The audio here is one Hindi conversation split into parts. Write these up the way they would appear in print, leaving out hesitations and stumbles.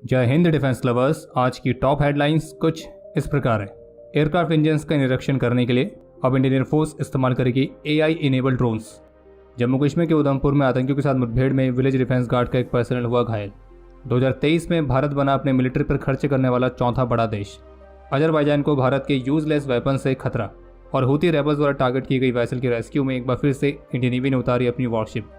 जय हिंद डिफेंस लवर्स। आज की टॉप हेडलाइंस कुछ इस प्रकार है। एयरक्राफ्ट इंजन्स का निरीक्षण करने के लिए अब इंडियन एयरफोर्स इस्तेमाल करेगी AI enabled drones. Jammu Kashmir के उधमपुर में आतंकियों के साथ मुठभेड़ में विलेज डिफेंस गार्ड का एक पर्सनल हुआ घायल। 2023 में भारत बना अपने मिलिट्री पर खर्च करने वाला चौथा बड़ा देश। अजरबैजान को भारत के यूजलेस वेपन से खतरा, और हूती रेबल्स द्वारा टारगेट की गई वैसल के रेस्क्यू में एक बार फिर से इंडियन नेवी ने उतारी अपनी वॉरशिप।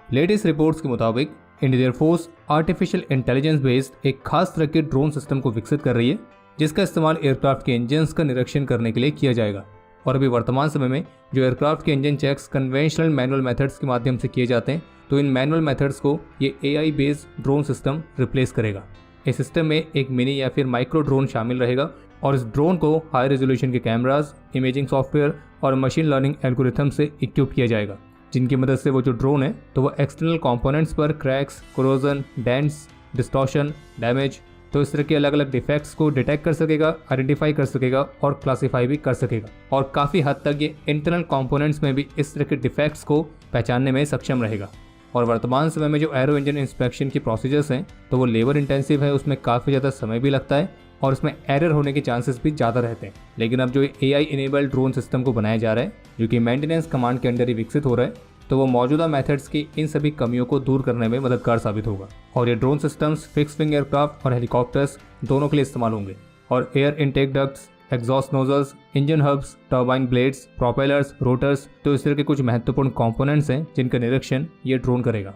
लेटेस्ट रिपोर्ट्स के मुताबिक Indian air force artificial intelligence based एक खास तरह के ड्रोन सिस्टम को विकसित कर रही है, जिसका इस्तेमाल एयरक्राफ्ट के इंजन्स का निरीक्षण करने के लिए किया जाएगा। और अभी वर्तमान समय में जो एयरक्राफ्ट के engine checks conventional manual methods के माध्यम से किए जाते हैं, तो इन मैनुअल मेथड्स को ये AI based drone system replace करेगा। इस सिस्टम में एक मिनी या फिर माइक्रो ड्रोन शामिल रहेगा, और इस ड्रोन को हाई रेजोल्यूशन के कैमराज, इमेजिंग सॉफ्टवेयर और मशीन लर्निंग एल्गोरिथम से इक्विप किया जाएगा, जिनकी मदद से वो जो ड्रोन है तो वो एक्सटर्नल कंपोनेंट्स पर cracks, corrosion, dents, distortion, damage, तो इस तरह के अलग अलग डिफेक्ट्स को डिटेक्ट कर सकेगा, आइडेंटिफाई कर सकेगा और क्लासीफाई भी कर सकेगा। और काफ़ी हद तक ये इंटरनल कंपोनेंट्स में भी इस तरह के डिफेक्ट्स को पहचानने में सक्षम रहेगा। और वर्तमान समय में जो एरो इंजन इंस्पेक्शन की प्रोसीजर्स हैं तो वो लेबर इंटेंसिव है, उसमें काफ़ी ज़्यादा समय भी लगता है और उसमें एरर होने के चांसेस भी ज़्यादा रहते हैं। लेकिन अब जो AI इनेबल्ड ड्रोन सिस्टम को बनाया जा रहा है, जो कि मेंटेनेंस कमांड के अंडर ही विकसित हो रहा है, तो वो मौजूदा मेथड्स की इन सभी कमियों को दूर करने में मददगार साबित होगा। और ये drone systems fix wing aircraft और हेलीकॉप्टर्स दोनों के लिए इस्तेमाल होंगे। और air intake ducts, exhaust nozzles, engine hubs, turbine blades, propellers, rotors, तो इस तरह के कुछ महत्वपूर्ण कंपोनेंट्स हैं जिनका निरीक्षण ये ड्रोन करेगा।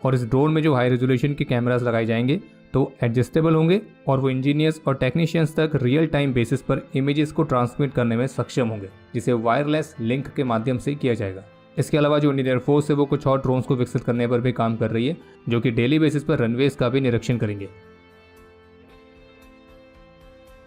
और इस ड्रोन में जो हाई रेजोल्यूशन के कैमरास लगाए जाएंगे तो एडजस्टेबल होंगे, और वो इंजीनियर्स और टेक्नीशियंस तक रियल टाइम बेसिस पर इमेजेस को ट्रांसमिट करने में सक्षम होंगे, जिसे वायरलेस लिंक के माध्यम से किया जाएगा। इसके अलावा जो इंडियन एयरफोर्स है वो कुछ और ड्रोन्स को विकसित करने पर भी काम कर रही है, जो कि डेली बेसिस पर रनवेज का भी निरीक्षण करेंगे।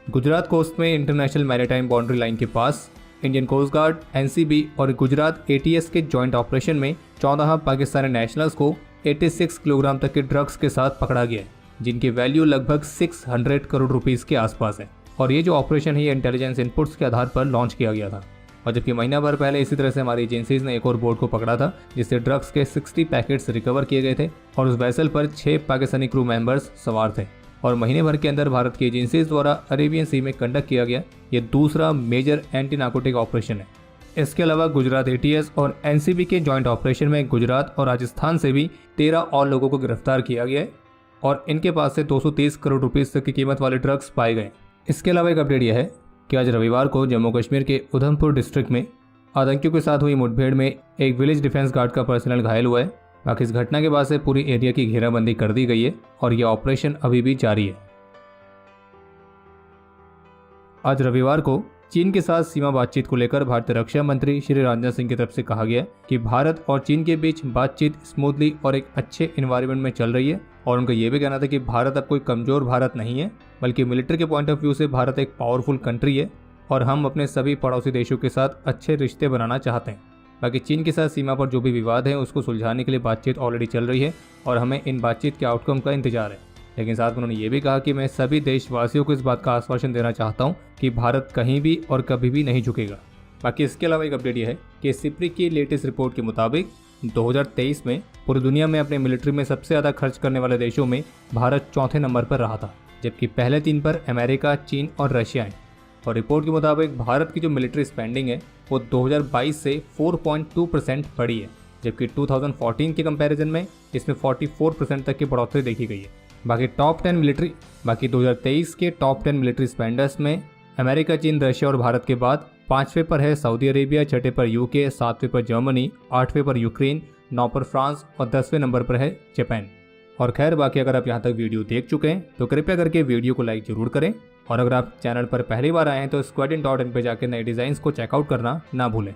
गुजरात कोस्ट में इंटरनेशनल मैरीटाइम बाउंड्री लाइन के पास इंडियन कोस्ट गार्ड, NCB और गुजरात ATS के जॉइंट ऑपरेशन में 14 पाकिस्तानी नेशनल्स को 86 किलोग्राम तक के ड्रग्स के साथ पकड़ा गया है, जिनकी वैल्यू लगभग 600 करोड़ रुपीस के आसपास है। और ये जो ऑपरेशन है ये इंटेलिजेंस इनपुट्स के आधार पर लॉन्च किया गया था। और जबकि महीना भर पहले इसी तरह से हमारी एजेंसीज ने एक और बोट को पकड़ा था, जिससे ड्रग्स के 60 पैकेट्स रिकवर किए गए थे, और उस वेसल पर 6 पाकिस्तानी क्रू मेंबर्स सवार थे। और महीने भर के अंदर भारत की एजेंसीज द्वारा अरेबियन सी में कंडक्ट किया गया ये दूसरा मेजर एंटी नार्कोटिक ऑपरेशन है। इसके अलावा गुजरात ATS और NCB के जॉइंट ऑपरेशन में गुजरात और राजस्थान से भी 13 और लोगों को गिरफ्तार किया गया है, और इनके पास से 230 करोड़ रुपीस तक की कीमत वाले ड्रग्स पाए गए। इसके अलावा एक अपडेट यह है कि आज रविवार को जम्मू कश्मीर के उधमपुर डिस्ट्रिक्ट में आतंकियों के साथ हुई मुठभेड़ में एक विलेज डिफेंस गार्ड का पर्सनल घायल हुआ है। बाकी इस घटना के बाद से पूरी एरिया की घेराबंदी कर दी गई है और यह ऑपरेशन अभी भी जारी है। आज रविवार को चीन के साथ सीमा बातचीत को लेकर भारतीय रक्षा मंत्री श्री राजनाथ सिंह की तरफ से कहा गया कि भारत और चीन के बीच बातचीत स्मूथली और एक अच्छे एनवायरनमेंट में चल रही है। और उनका यह भी कहना था कि भारत अब कोई कमजोर भारत नहीं है, बल्कि मिलिट्री के पॉइंट ऑफ व्यू से भारत एक पावरफुल कंट्री है, और हम अपने सभी पड़ोसी देशों के साथ अच्छे रिश्ते बनाना चाहते हैं। बाकी चीन के साथ सीमा पर जो भी विवाद है उसको सुलझाने के लिए बातचीत ऑलरेडी चल रही है, और हमें इन बातचीत के आउटकम का इंतजार है। लेकिन साथ में उन्होंने ये भी कहा कि मैं सभी देशवासियों को इस बात का आश्वासन देना चाहता हूँ कि भारत कहीं भी और कभी भी नहीं झुकेगा। बाकी इसके अलावा एक अपडेट यह है कि सिप्री की लेटेस्ट रिपोर्ट के मुताबिक 2023 में पूरी दुनिया में अपने मिलिट्री में सबसे ज़्यादा खर्च करने वाले देशों में भारत चौथे नंबर पर रहा था, जबकि पहले 3 पर अमेरिका, चीन और रशिया हैं। और रिपोर्ट के मुताबिक भारत की जो मिलिट्री स्पेंडिंग है वो 2022 से 4.2% बढ़ी है, जबकि 2014 के कंपैरिजन में इसमें 44% तक की बढ़ोतरी देखी गई है। बाकी 2023 के टॉप 10 मिलिट्री स्पेंडर्स में अमेरिका, चीन, रशिया और भारत के बाद 5वें पर है सऊदी अरेबिया, 6ठे पर UK, 7वें पर जर्मनी, 8वें पर यूक्रेन, 9 पर फ्रांस और 10वें नंबर पर है जापान। और खैर बाकी अगर आप यहाँ तक वीडियो देख चुके हैं तो कृपया करके वीडियो को लाइक जरूर करें, और अगर आप चैनल पर पहली बार आए हैं तो squadron.in पे जाकर नए डिज़ाइंस को चेकआउट करना ना भूलें।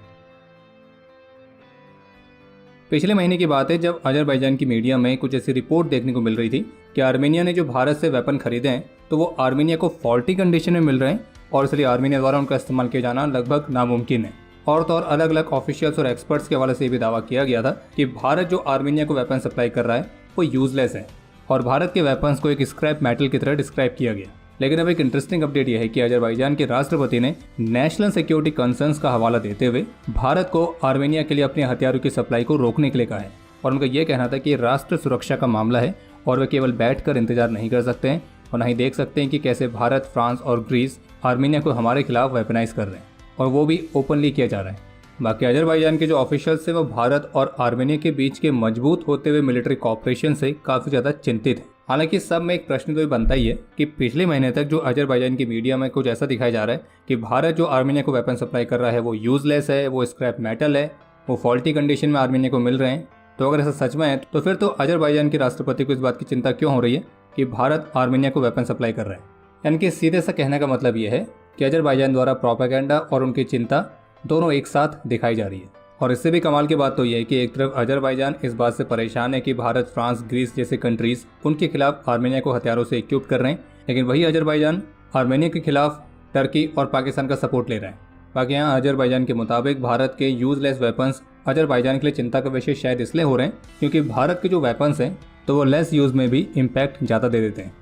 पिछले महीने की बात है जब अजरबैजान की मीडिया में कुछ ऐसी रिपोर्ट देखने को मिल रही थी कि आर्मेनिया ने जो भारत से वेपन खरीदे हैं तो वो आर्मेनिया को फॉल्टी कंडीशन में मिल रहे हैं, और इसलिए आर्मेनिया द्वारा उनका इस्तेमाल किया जाना लगभग नामुमकिन है। और तो और अलग अलग ऑफिशियल्स और एक्सपर्ट्स के हवाले से भी दावा किया गया था कि भारत जो आर्मेनिया को वेपन सप्लाई कर रहा है वो यूजलेस है, और भारत के वेपन्स को एक स्क्रैप मेटल की तरह डिस्क्राइब किया गया। लेकिन अब एक इंटरेस्टिंग अपडेट यह है कि अजरबैजान के राष्ट्रपति ने नेशनल सिक्योरिटी कंसर्न्स का हवाला देते हुए भारत को आर्मेनिया के लिए अपने हथियारों की सप्लाई को रोकने के लिए कहा है। और उनका यह कहना था कि राष्ट्र सुरक्षा का मामला है और वे केवल बैठकर इंतजार नहीं कर सकते हैं और न ही देख सकते हैं कि कैसे भारत, फ्रांस और ग्रीस आर्मेनिया को हमारे खिलाफ वेपनाइज कर रहे हैं, और वो भी ओपनली किया जा रहा है। बाकी अजरबैजान के जो ऑफिशियल्स हैं वो भारत और आर्मेनिया के बीच के मजबूत होते हुए मिलिट्री कॉपरेशन से काफ़ी ज़्यादा चिंतित है। हालांकि सब में एक प्रश्न तो बनता ही है कि पिछले महीने तक जो अजरबैजान की मीडिया में कुछ ऐसा दिखाया जा रहा है कि भारत जो आर्मेनिया को वेपन सप्लाई कर रहा है वो यूजलेस है, वो स्क्रैप मेटल है, वो फॉल्टी कंडीशन में आर्मेनिया को मिल रहे हैं। तो अगर ऐसा सच में है तो फिर तो अजरबैजान के राष्ट्रपति को इस बात की चिंता क्यों हो रही है कि भारत आर्मेनिया को वेपन सप्लाई कर रहा है। यानी कि सीधे सा कहने का मतलब यह है कि अजरबैजान द्वारा प्रोपेगेंडा और उनकी चिंता दोनों एक साथ दिखाई जा रही है। और इससे भी कमाल की बात तो यह है कि एक तरफ अजरबैजान इस बात से परेशान है कि भारत, फ्रांस, ग्रीस जैसे कंट्रीज उनके खिलाफ आर्मेनिया को हथियारों से इक्विप कर रहे हैं, लेकिन वही अजरबैजान आर्मेनिया के खिलाफ टर्की और पाकिस्तान का सपोर्ट ले रहा है। बाकी यहाँ अजरबैजान के मुताबिक भारत के यूजलेस वेपन्स अजरबैजान के लिए चिंता का विषय शायद इसलिए हो रहे हैं क्योंकि भारत के जो वेपन्स हैं तो वो लेस यूज में भी इम्पैक्ट ज़्यादा दे देते हैं।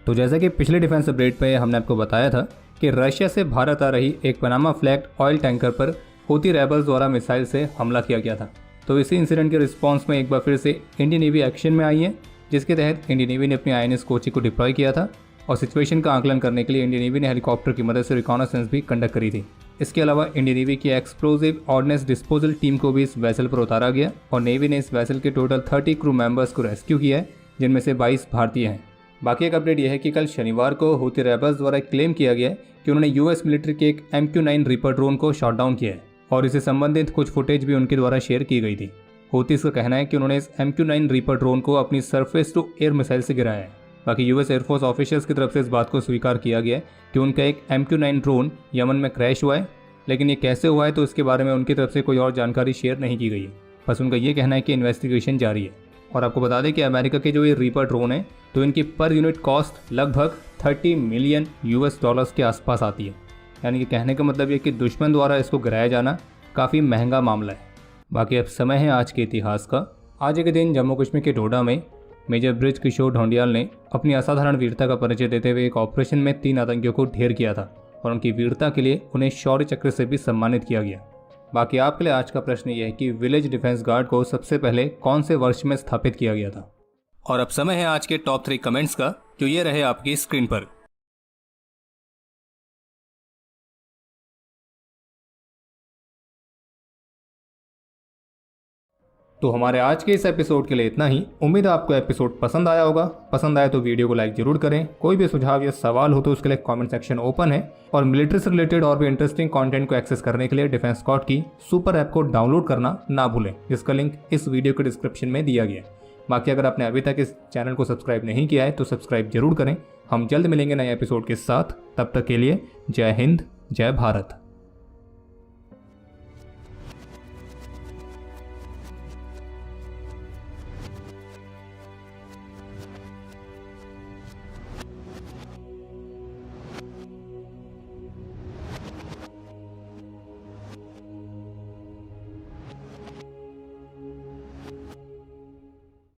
तो जैसा कि पिछले डिफेंस अपडेट पे हमने आपको बताया था कि रशिया से भारत आ रही एक पनामा फ्लैग्ड ऑयल टैंकर पर हूती रेबल्स द्वारा मिसाइल से हमला किया गया था। तो इसी इंसिडेंट के रिस्पॉन्स में एक बार फिर से इंडियन नेवी एक्शन में आई है, जिसके तहत इंडियन नेवी ने अपनी INS कोची को डिप्लॉय किया था और सिचुएशन का आकलन करने के लिए इंडियन नेवी ने हेलीकॉप्टर की मदद से रिकॉनेसेंस भी कंडक्ट करी थी। इसके अलावा इंडियन नेवी की एक्सप्लोजिव ऑर्डिनेंस डिस्पोजल टीम को भी इस वेसल पर उतारा गया और नेवी ने इस वेसल के टोटल 30 क्रू मेंबर्स को रेस्क्यू किया है, जिनमें से 22 भारतीय हैं। बाकी एक अपडेट यह है कि कल शनिवार को हूती रेबल्स द्वारा क्लेम किया गया कि उन्होंने US मिलिट्री के एक MQ-9 रीपर ड्रोन को शॉट डाउन किया है और इससे संबंधित कुछ फुटेज भी उनके द्वारा शेयर की गई थी। हूतीस का कहना है कि उन्होंने इस MQ-9 रीपर ड्रोन को अपनी सरफेस टू एयर मिसाइल से गिराया है। बाकी US एयरफोर्स ऑफिशियल्स की तरफ से इस बात को स्वीकार किया गया है कि उनका एक MQ-9 ड्रोन यमन में क्रैश हुआ है, लेकिन ये कैसे हुआ है तो इसके बारे में उनकी तरफ से कोई और जानकारी शेयर नहीं की गई है। बस उनका ये कहना है कि इन्वेस्टिगेशन जारी है। और आपको बता दें कि अमेरिका के जो ये रीपर ड्रोन है तो इनकी पर यूनिट कॉस्ट लगभग $30 मिलियन के आसपास आती है। यानी कि कहने का मतलब ये कि दुश्मन द्वारा इसको गिराया जाना काफ़ी महंगा मामला है। बाकी अब समय है आज के इतिहास का। आज के दिन जम्मू कश्मीर के डोडा में मेजर ब्रिज किशोर ढोंडियाल ने अपनी असाधारण वीरता का परिचय देते हुए एक ऑपरेशन में 3 आतंकियों को ढेर किया था और उनकी वीरता के लिए उन्हें शौर्य चक्र से भी सम्मानित किया गया। बाकी आपके लिए आज का प्रश्न यह है कि विलेज डिफेंस गार्ड को सबसे पहले कौन से वर्ष में स्थापित किया गया था। और अब समय है आज के टॉप 3 कमेंट्स का, जो ये रहे आपकी स्क्रीन पर। तो हमारे आज के इस एपिसोड के लिए इतना ही। उम्मीद है आपको एपिसोड पसंद आया होगा। पसंद आया तो वीडियो को लाइक जरूर करें। कोई भी सुझाव या सवाल हो तो उसके लिए कमेंट सेक्शन ओपन है। और मिलिट्री से रिलेटेड और भी इंटरेस्टिंग कंटेंट को एक्सेस करने के लिए डिफेंस स्क्वाड की सुपर ऐप को डाउनलोड करना ना भूलें, जिसका लिंक इस वीडियो के डिस्क्रिप्शन में दिया गया है। बाकी अगर आपने अभी तक इस चैनल को सब्सक्राइब नहीं किया है तो सब्सक्राइब जरूर करें। हम जल्द मिलेंगे नए एपिसोड के साथ। तब तक के लिए जय हिंद, जय भारत।